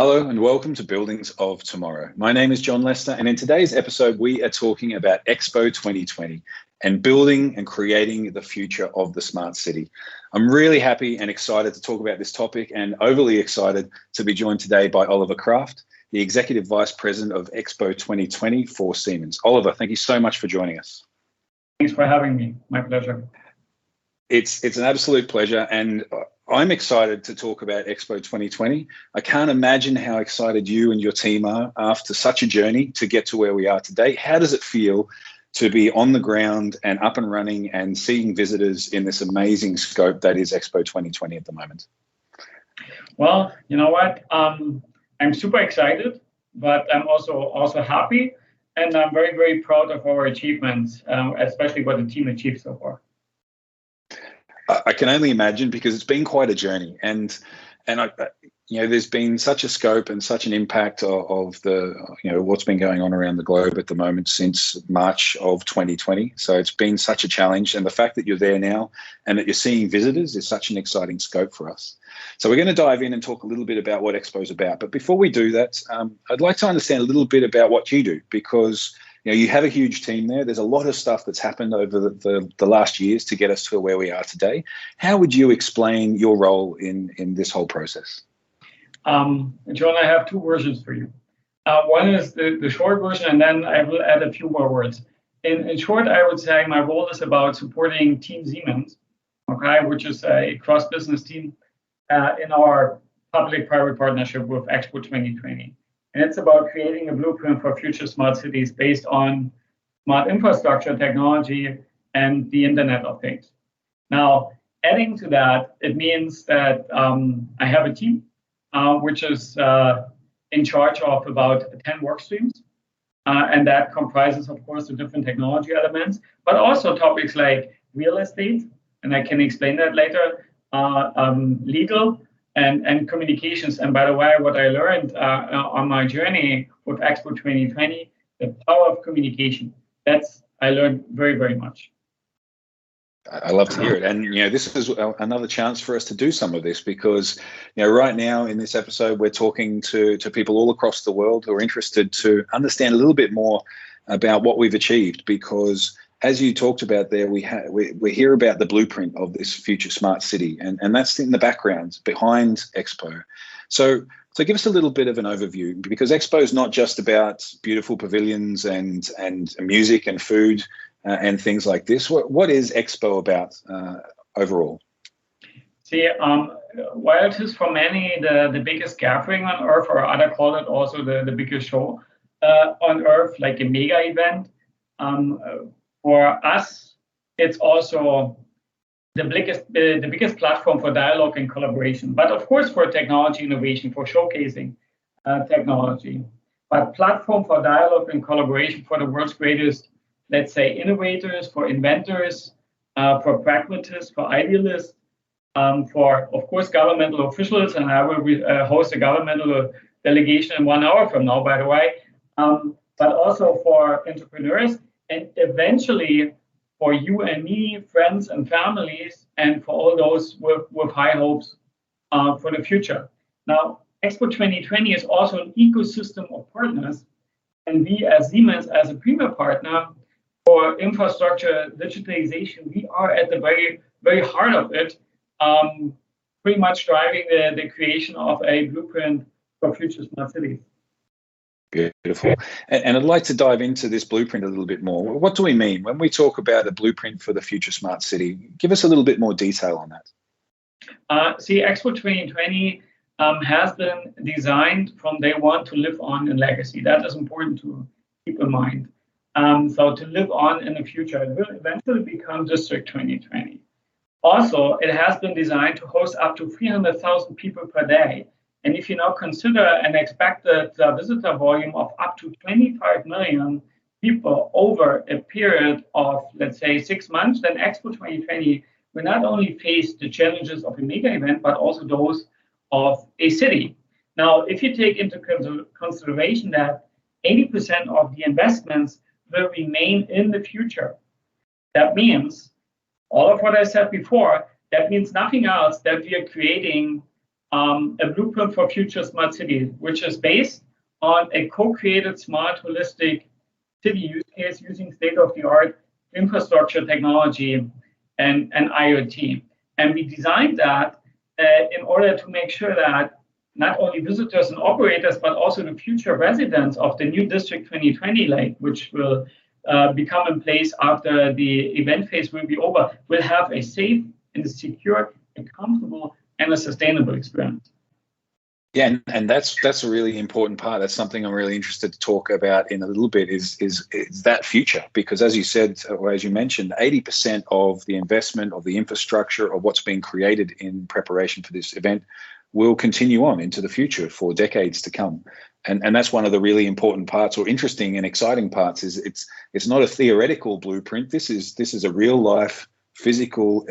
Hello and welcome to Buildings of Tomorrow. My name is John Lester, and in today's episode, we are talking about Expo 2020 and building and creating the future of the smart city. I'm really happy and excited to talk about this topic, and overly excited to be joined today by Oliver Kraft, the Executive Vice President of Expo 2020 for Siemens. Oliver, thank you so much for joining us. Thanks for having me. My pleasure. It's an absolute pleasure, and I'm excited to talk about Expo 2020. I can't imagine how excited you and your team are after such a journey to get to where we are today. How does it feel to be on the ground and up and running and seeing visitors in this amazing scope that is Expo 2020 at the moment? Well, you know what? I'm super excited, but I'm also happy, and I'm very, very proud of our achievements, especially what the team achieved so far. I can only imagine, because it's been quite a journey, and there's been such a scope and such an impact of the what's been going on around the globe at the moment since March of 2020. So it's been such a challenge, and the fact that you're there now and that you're seeing visitors is such an exciting scope for us. So we're going to dive in and talk a little bit about what Expo is about. But before we do that, I'd like to understand a little bit about what you do, because you have a huge team there. There's a lot of stuff that's happened over the last years to get us to where we are today. How would you explain your role in this whole process? John, I have two versions for you. One is the short version, and then I will add a few more words. In short, I would say my role is about supporting Team Siemens, okay, which is a cross-business team in our public-private partnership with Expo 2020. And it's about creating a blueprint for future smart cities based on smart infrastructure, technology, and the Internet of Things. Now, adding to that, it means that I have a team which is in charge of about 10 work streams. And that comprises, of course, the different technology elements, but also topics like real estate, and I can explain that later, legal, and communications. And by the way, what I learned on my journey with Expo 2020, the power of communication. I learned very, very much. I love to hear it. And, this is another chance for us to do some of this, because, right now in this episode, we're talking to people all across the world who are interested to understand a little bit more about what we've achieved, because as you talked about there, we hear about the blueprint of this future smart city, and that's in the background behind Expo. So give us a little bit of an overview, because Expo is not just about beautiful pavilions and music and food and things like this. What is Expo about overall? See, while it is for many the biggest gathering on Earth, or others call it also the biggest show on Earth, like a mega event, for us, it's also the biggest platform for dialogue and collaboration, but of course for technology innovation, for showcasing technology, but platform for dialogue and collaboration for the world's greatest, let's say, innovators, for inventors, for pragmatists, for idealists, for, of course, governmental officials, and I will host a governmental delegation in 1 hour from now, by the way, but also for entrepreneurs, and eventually for you and me, friends and families, and for all those with high hopes for the future. Now, Expo 2020 is also an ecosystem of partners, and we as Siemens, as a premier partner for infrastructure digitalization, we are at the very, very heart of it, pretty much driving the creation of a blueprint for future smart cities. Beautiful. And I'd like to dive into this blueprint a little bit more. What do we mean when we talk about a blueprint for the future smart city? Give us a little bit more detail on that. See, Expo 2020 has been designed from day one to live on in legacy. That is important to keep in mind. So to live on in the future, it will eventually become District 2020. Also, it has been designed to host up to 300,000 people per day. And if you now consider an expected visitor volume of up to 25 million people over a period of, let's say, 6 months, then Expo 2020 will not only face the challenges of a mega event, but also those of a city. Now, if you take into consideration that 80% of the investments will remain in the future, that means all of what I said before, that means nothing else that we are creating a blueprint for future smart cities, which is based on a co-created smart holistic city use case using state-of-the-art infrastructure technology and IoT. And we designed that in order to make sure that not only visitors and operators, but also the future residents of the new District 2020, which will become in place after the event phase will be over, will have a safe and a secure, a comfortable, and a sustainable experience. Yeah, and that's a really important part. That's something I'm really interested to talk about in a little bit is that future, because as you said, or as you mentioned, 80% of the investment of the infrastructure of what's being created in preparation for this event will continue on into the future for decades to come. And that's one of the really important parts, or interesting and exciting parts, is it's not a theoretical blueprint. This is a real life physical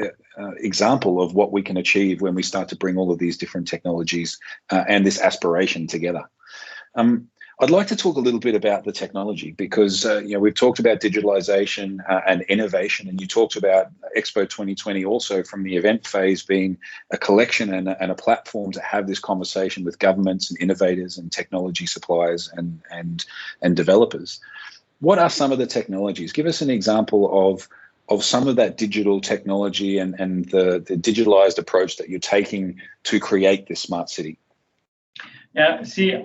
example of what we can achieve when we start to bring all of these different technologies and this aspiration together. I'd like to talk a little bit about the technology, because we've talked about digitalization and innovation, and you talked about Expo 2020 also from the event phase being a collection and a platform to have this conversation with governments and innovators and technology suppliers and developers. What are some of the technologies? Give us an example of some of that digital technology and the digitalized approach that you're taking to create this smart city. Yeah, see,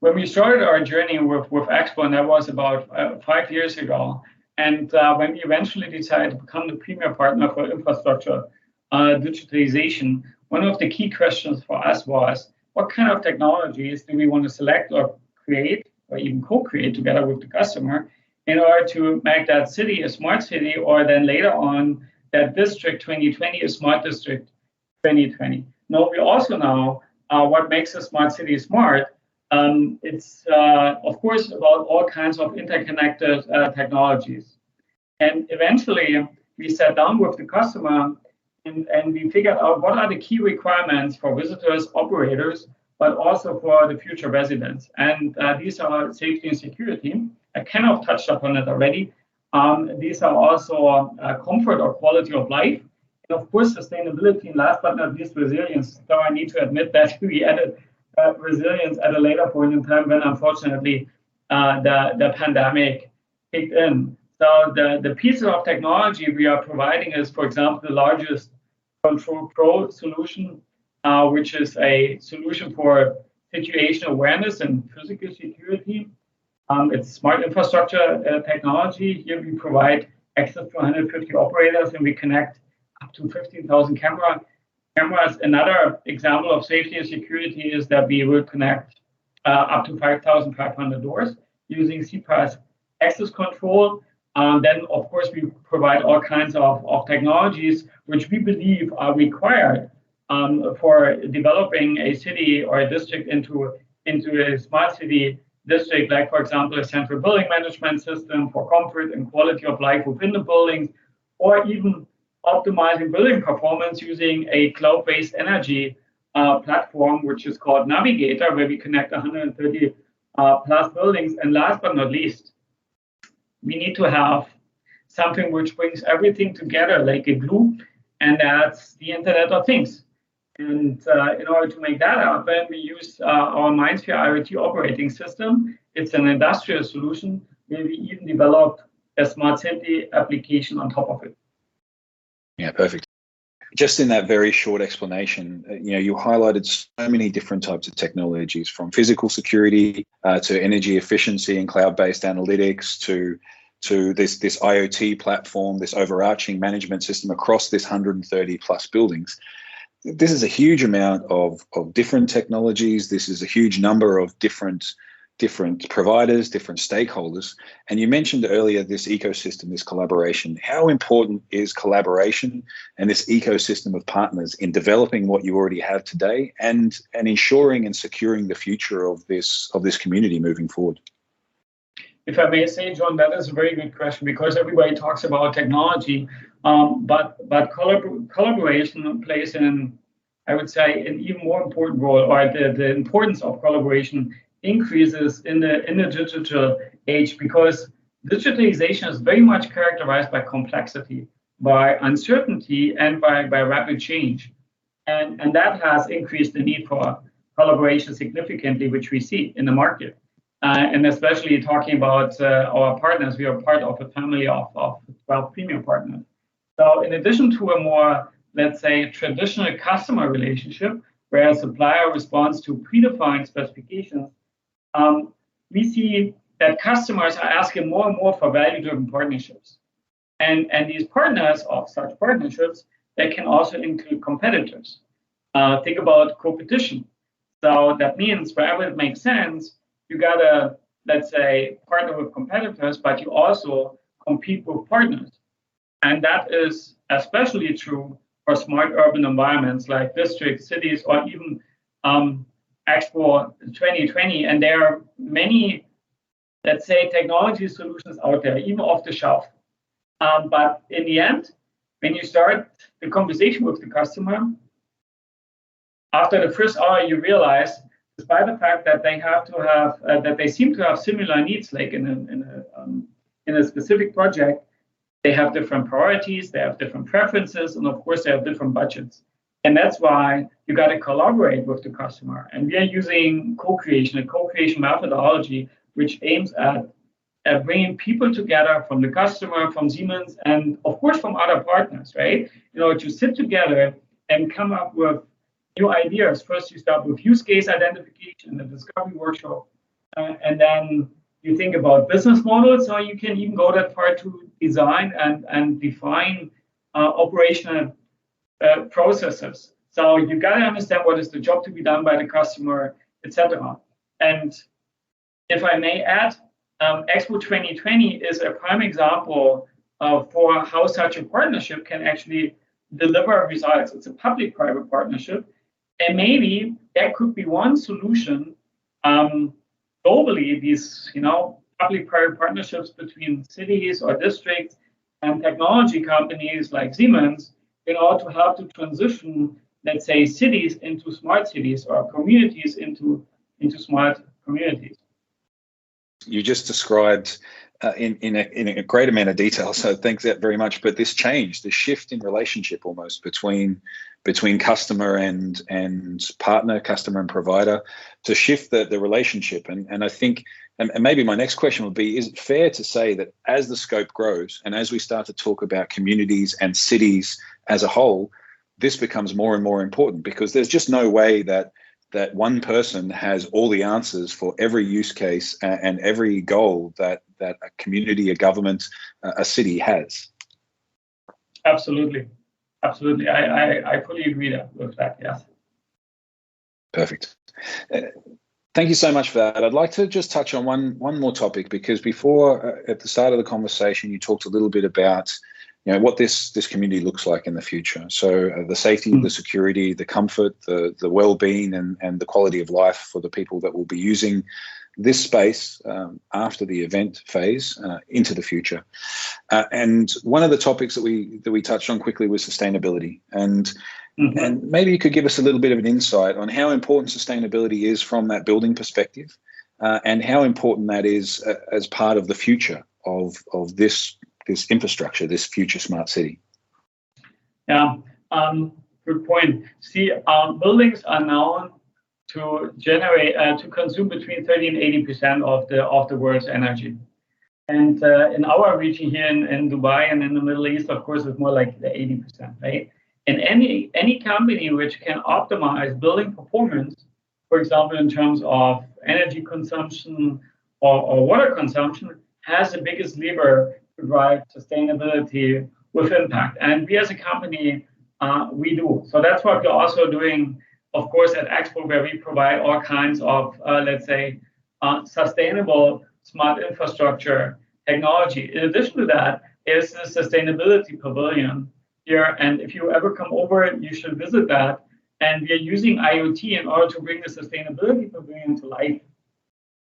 when we started our journey with Expo, and that was about 5 years ago, and when we eventually decided to become the premier partner for infrastructure digitalization, one of the key questions for us was, what kind of technologies do we want to select or create or even co-create together with the customer in order to make that city a smart city, or then later on that District 2020 a smart District 2020. Now, we also know what makes a smart city smart. It's, of course, about all kinds of interconnected technologies. And eventually, we sat down with the customer and we figured out what are the key requirements for visitors, operators, but also for the future residents. And these are safety and security. I kind of touched upon it already. These are also comfort or quality of life. And of course, sustainability, and last but not least, resilience. So I need to admit that we added resilience at a later point in time when, unfortunately, the pandemic kicked in. So the pieces of technology we are providing is, for example, the largest Control Pro solution, which is a solution for situational awareness and physical security. It's smart infrastructure technology. Here we provide access to 150 operators, and we connect up to 15,000 cameras. Another example of safety and security is that we will connect up to 5,500 doors using CPaaS access control. Then, of course, we provide all kinds of technologies which we believe are required for developing a city or a district into a smart city district, like, for example, a central building management system for comfort and quality of life within the buildings, or even optimizing building performance using a cloud-based energy platform, which is called Navigator, where we connect 130 plus buildings. And last but not least, we need to have something which brings everything together like a glue, and that's the Internet of Things. And in order to make that happen, we use our MindSphere IoT operating system. It's an industrial solution where we even developed a smart city application on top of it. Yeah, perfect. Just in that very short explanation, you highlighted so many different types of technologies, from physical security to energy efficiency and cloud-based analytics to this IoT platform, this overarching management system across this 130 plus buildings. This is a huge amount of different technologies. This is a huge number of different providers, different stakeholders. And you mentioned earlier this ecosystem, this collaboration. How important is collaboration and this ecosystem of partners in developing what you already have today and ensuring and securing the future of this community moving forward? If I may say, John, that is a very good question, because everybody talks about technology, but collaboration plays I would say, an even more important role, or the importance of collaboration increases in the digital age, because digitalization is very much characterized by complexity, by uncertainty, and by rapid change. And that has increased the need for collaboration significantly, which we see in the market. And especially talking about our partners, we are part of a family of 12 premium partners. So in addition to a more, let's say, traditional customer relationship, where a supplier responds to predefined specifications, we see that customers are asking more and more for value-driven partnerships. And these partners of such partnerships, they can also include competitors. Think about competition. So that means wherever it makes sense, you gotta, let's say, partner with competitors, but you also compete with partners. And that is especially true for smart urban environments like districts, cities, or even Expo 2020. And there are many, let's say, technology solutions out there, even off the shelf. But in the end, when you start the conversation with the customer, after the first hour, you realize, despite the fact that they have to have, that they seem to have similar needs, like in a specific project, they have different priorities, they have different preferences, and of course, they have different budgets. And that's why you got to collaborate with the customer. And we are using co-creation, a co-creation methodology, which aims at bringing people together from the customer, from Siemens, and of course from other partners, right? To sit together and come up with new ideas. First, you start with use case identification, a discovery workshop, and then you think about business models, or you can even go that far to design and define operational processes. So you got to understand what is the job to be done by the customer, etc. And if I may add, Expo 2020 is a prime example for how such a partnership can actually deliver results. It's a public-private partnership, and maybe that could be one solution. Globally, these public-private partnerships between cities or districts and technology companies like Siemens, to help to transition, let's say, cities into smart cities or communities into smart communities. You just described in a great amount of detail, so thanks very much. But this change, the shift in relationship almost between customer and partner, customer and provider, to shift the relationship. And I think, and maybe my next question would be, is it fair to say that as the scope grows and as we start to talk about communities and cities as a whole, this becomes more and more important, because there's just no way that one person has all the answers for every use case and every goal that a community, a government, a city has. Absolutely. Absolutely. I fully agree with that, yes. Perfect. Thank you so much for that. I'd like to just touch on one more topic, because before, at the start of the conversation, you talked a little bit about what this community looks like in the future. So the safety, the security, the comfort, the well-being, and the quality of life for the people that will be using this space after the event phase into the future. And one of the topics that we touched on quickly was sustainability. And maybe you could give us a little bit of an insight on how important sustainability is from that building perspective, and how important that is as part of the future of this infrastructure, this future smart city. Yeah, good point. See, buildings are known to generate, to consume between 30 and 80% of the world's energy. And in our region here in Dubai and in the Middle East, of course, it's more like the 80%, right? And any company which can optimize building performance, for example, in terms of energy consumption or water consumption, has the biggest lever to drive sustainability with impact. And we as a company, we do. So that's what we're also doing, of course, at Expo, where we provide all kinds of, let's say, sustainable smart infrastructure technology. In addition to that, there's the sustainability pavilion here. And if you ever come over, you should visit that. And we are using IoT in order to bring the sustainability pavilion to life.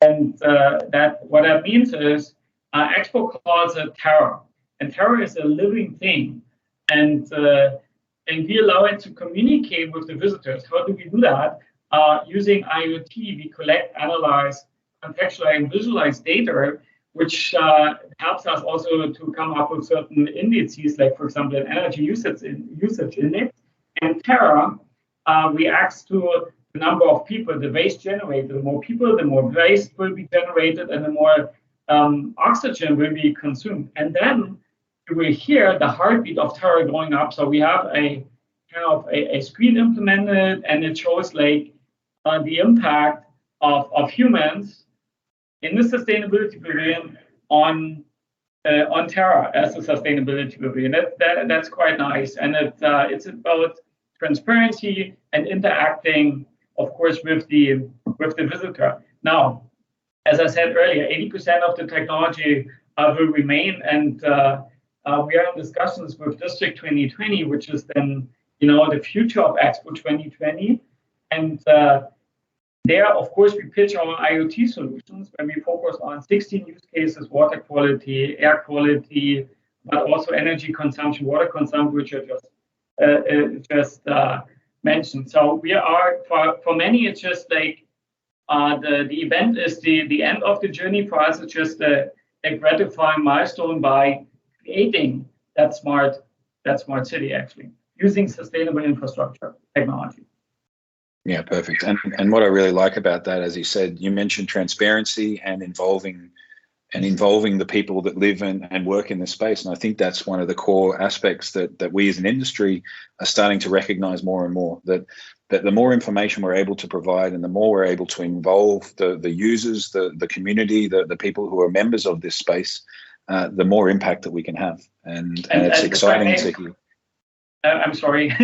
And what that means is, Expo calls it Terra, and Terra is a living thing, and we allow it to communicate with the visitors. How do we do that? Using IoT, we collect, analyze, contextualize, and visualize data, which helps us also to come up with certain indices, like, for example, an energy usage index. And Terra reacts to the number of people, the waste generated. The more people, the more waste will be generated, and the more oxygen will be consumed. And then you will hear the heartbeat of Terra going up. So we have a kind of a screen implemented, and it shows like the impact of humans in the sustainability pavilion on Terra as a sustainability pavilion. That's quite nice, and it's about transparency and interacting, of course, with the visitor. Now, as I said earlier, 80% of the technology will remain, and we are in discussions with District 2020, which is then the future of Expo 2020, and there, of course, we pitch our IoT solutions when we focus on 16 use cases: water quality, air quality, but also energy consumption, water consumption, which I just mentioned. So we are, for many, it's just like the event is the end of the journey. For us, it's just a gratifying milestone by creating that smart city, actually, using sustainable infrastructure technology. Yeah, perfect. And what I really like about that, as you said, you mentioned transparency and involving the people that live and work in the space. And I think that's one of the core aspects that we as an industry are starting to recognize more and more, that the more information we're able to provide and the more we're able to involve the users, the community, the people who are members of this space, the more impact that we can have. And it's exciting to hear. I'm sorry.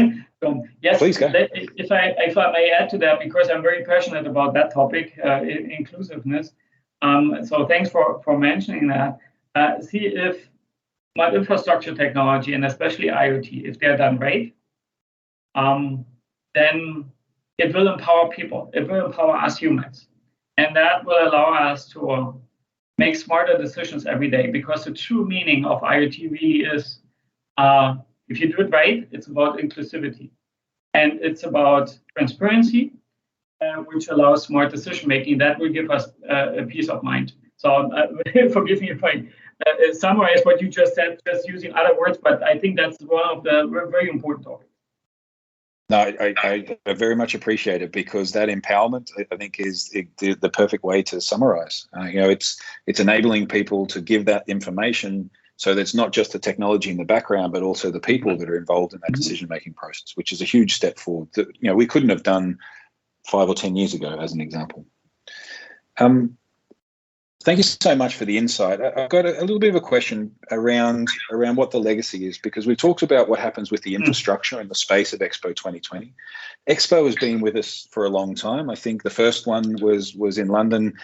Yes, please go. If I may add to that, because I'm very passionate about that topic, inclusiveness. So thanks for mentioning that. See, if smart infrastructure technology, and especially IoT, if they're done right, then it will empower people. It will empower us humans. And that will allow us to make smarter decisions every day, because the true meaning of IoT really is, if you do it right, it's about inclusivity. And it's about transparency, which allows smart decision making. That will give us a peace of mind. So forgive me if I summarize what you just said, just using other words, but I think that's one of the very important topics. No, I very much appreciate it, because that empowerment, I think, is the perfect way to summarize. It's enabling people to give that information, so that it's not just the technology in the background, but also the people that are involved in that decision-making process, which is a huge step forward that we couldn't have done 5 or 10 years ago, as an example. Thank you so much for the insight. I've got a little bit of a question around what the legacy is, because we've talked about what happens with the infrastructure in the space of Expo 2020. Expo has been with us for a long time. I think the first one was in London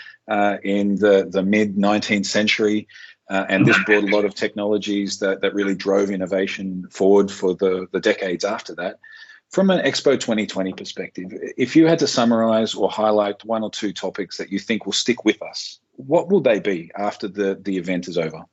in the mid-19th century. And this brought a lot of technologies that really drove innovation forward for the decades after that. From an Expo 2020 perspective, if you had to summarize or highlight 1 or 2 topics that you think will stick with us, what will they be after the event is over?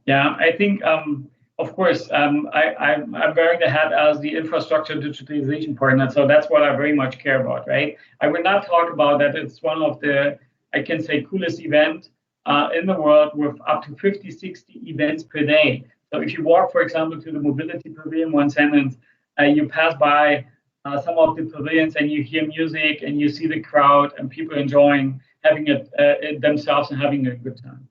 Yeah, I think, of course, I'm wearing the hat as the infrastructure digitalization partner. So that's what I very much care about, right? I will not talk about that. It's one of the, I can say, coolest event in the world, with up to 50, 60 events per day. So if you walk, for example, to the mobility pavilion, one sentence, you pass by some of the pavilions and you hear music and you see the crowd and people enjoying having it themselves and having a good time.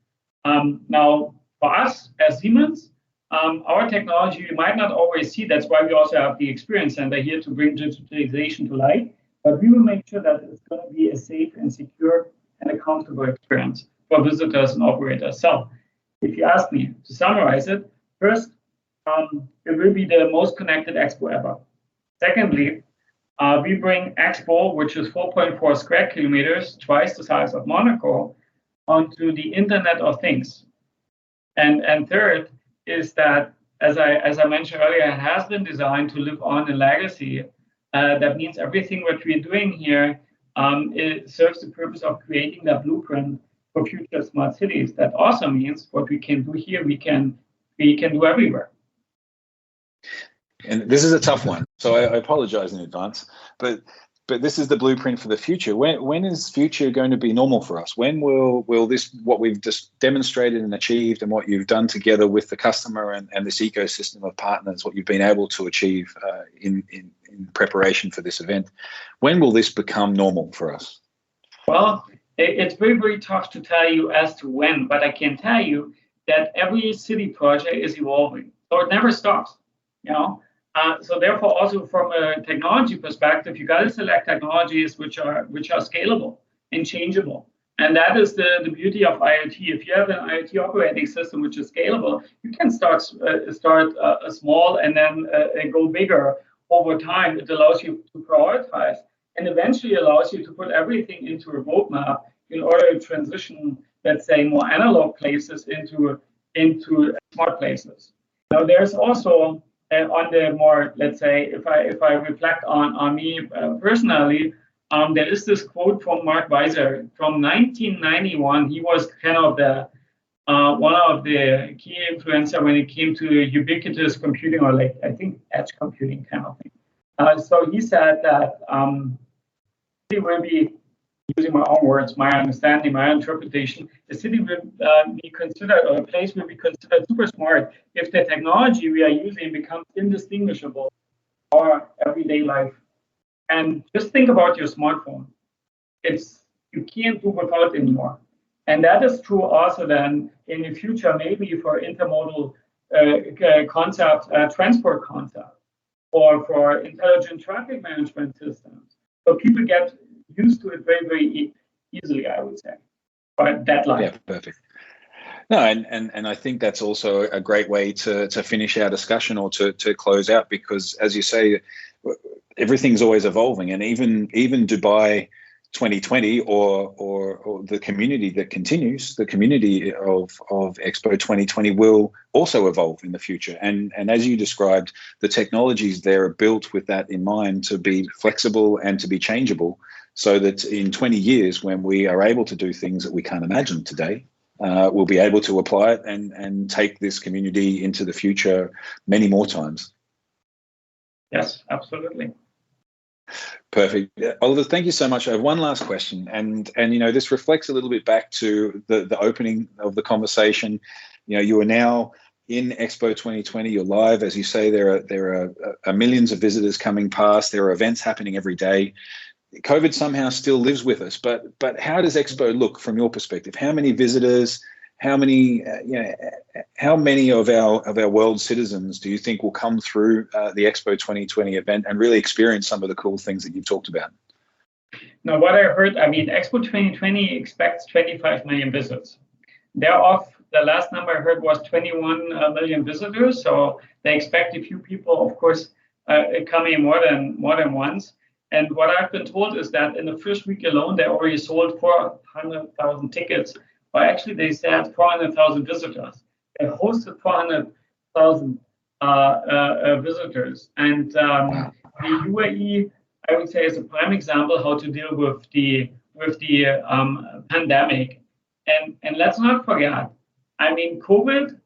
Now, for us as Siemens, our technology you might not always see. That's why we also have the Experience Center here to bring digitalization to life. But we will make sure that it's going to be a safe and secure and a comfortable experience for visitors and operators. So if you ask me to summarize it, first, it will be the most connected Expo ever. Secondly, we bring Expo, which is 4.4 square kilometers, twice the size of Monaco, onto the Internet of Things. And third is that, as I mentioned earlier, it has been designed to live on a legacy. That means everything what we're doing here, it serves the purpose of creating that blueprint for future smart cities. That also means what we can do here, we can do everywhere. And this is a tough one, so I apologize in advance, but this is the blueprint for the future. When is future going to be normal for us? When will this, what we've just demonstrated and achieved and what you've done together with the customer and this ecosystem of partners, what you've been able to achieve in in preparation for this event. When will this become normal for us? Well, it's very, very tough to tell you as to when, but I can tell you that every city project is evolving, so it never stops. So therefore, also from a technology perspective, you got to select technologies which are scalable and changeable. And that is the beauty of IoT. If you have an IoT operating system which is scalable, you can start small and then go bigger over time. It allows you to prioritize and eventually allows you to put everything into a roadmap in order to transition, let's say, more analog places into smart places. Now, there's also on the more, let's say, if I reflect on me personally, there is this quote from Mark Weiser from 1991. He was kind of the one of the key influencer when it came to ubiquitous computing, or like I think edge computing kind of thing. So he said that city will be, using my own words, my understanding, my interpretation, the city will be considered, or a place will be considered super smart if the technology we are using becomes indistinguishable from our everyday life. And just think about your smartphone. You can't do without anymore. And that is true also then in the future, maybe for intermodal concepts, transport concepts, or for intelligent traffic management systems. So people get used to it very, very easily, I would say. But that line. Yeah, perfect. No, and I think that's also a great way to finish our discussion, or to close out, because as you say, everything's always evolving, and even Dubai 2020 or the community that continues, the community of Expo 2020 will also evolve in the future. And as you described, the technologies there are built with that in mind, to be flexible and to be changeable, so that in 20 years, when we are able to do things that we can't imagine today, we'll be able to apply it and take this community into the future many more times. Yes, absolutely. Perfect. Oliver, thank you so much. I have one last question, and this reflects a little bit back to the opening of the conversation. You are now in Expo 2020. You're live, as you say. There are millions of visitors coming past. There are events happening every day. COVID somehow still lives with us, but how does Expo look from your perspective? How many visitors? How many of our world citizens do you think will come through the Expo 2020 event and really experience some of the cool things that you've talked about? Now, what I heard, Expo 2020 expects 25 million visitors. Thereof, the last number I heard was 21 million visitors. So they expect a few people, of course, coming more than once. And what I've been told is that in the first week alone, they already sold 400,000 tickets. Or actually, they said 400,000 visitors. They hosted 400,000 visitors. And the UAE, I would say, is a prime example how to deal with the pandemic. And let's not forget, COVID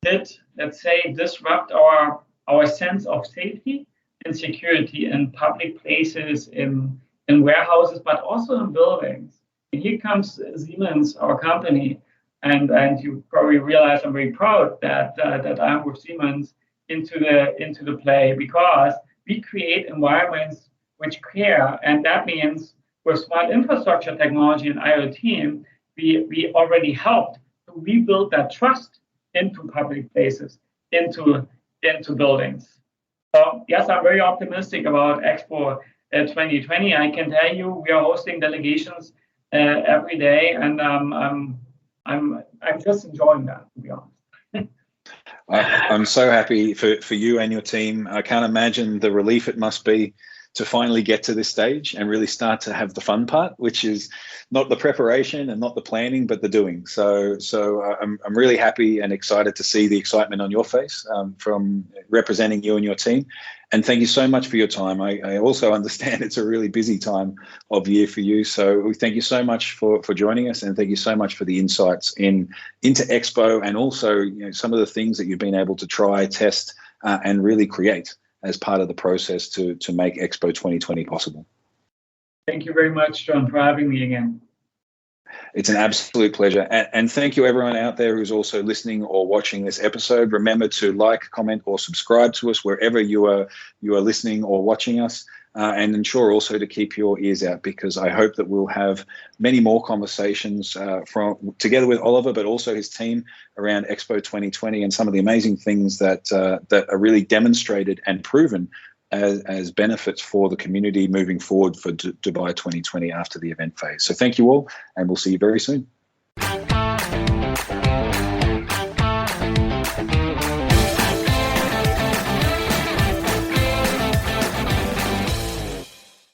did, let's say, disrupt our sense of safety and security in public places, in warehouses, but also in buildings. And here comes Siemens, our company, and you probably realize I'm very proud that I'm with Siemens into the play, because we create environments which care, and that means with smart infrastructure technology and IoT, we already helped to rebuild that trust into public places, into buildings. So yes, I'm very optimistic about Expo 2020. I can tell you we are hosting delegations every day, and I'm just enjoying that, to be honest. I'm so happy for you and your team. I can't imagine the relief it must be to finally get to this stage and really start to have the fun part, which is not the preparation and not the planning, but the doing. So I'm really happy and excited to see the excitement on your face from representing you and your team. And thank you so much for your time. I also understand it's a really busy time of year for you. So we thank you so much for joining us, and thank you so much for the insights into Expo, and also some of the things that you've been able to try, test, and really create as part of the process to make Expo 2020 possible. Thank you very much, John, for having me again. It's an absolute pleasure. And thank you everyone out there who's also listening or watching this episode. Remember to like, comment, or subscribe to us wherever you are listening or watching us. And ensure also to keep your ears out, because I hope that we'll have many more conversations together with Oliver, but also his team around Expo 2020 and some of the amazing things that are really demonstrated and proven as benefits for the community moving forward for Dubai 2020 after the event phase. So thank you all, and we'll see you very soon.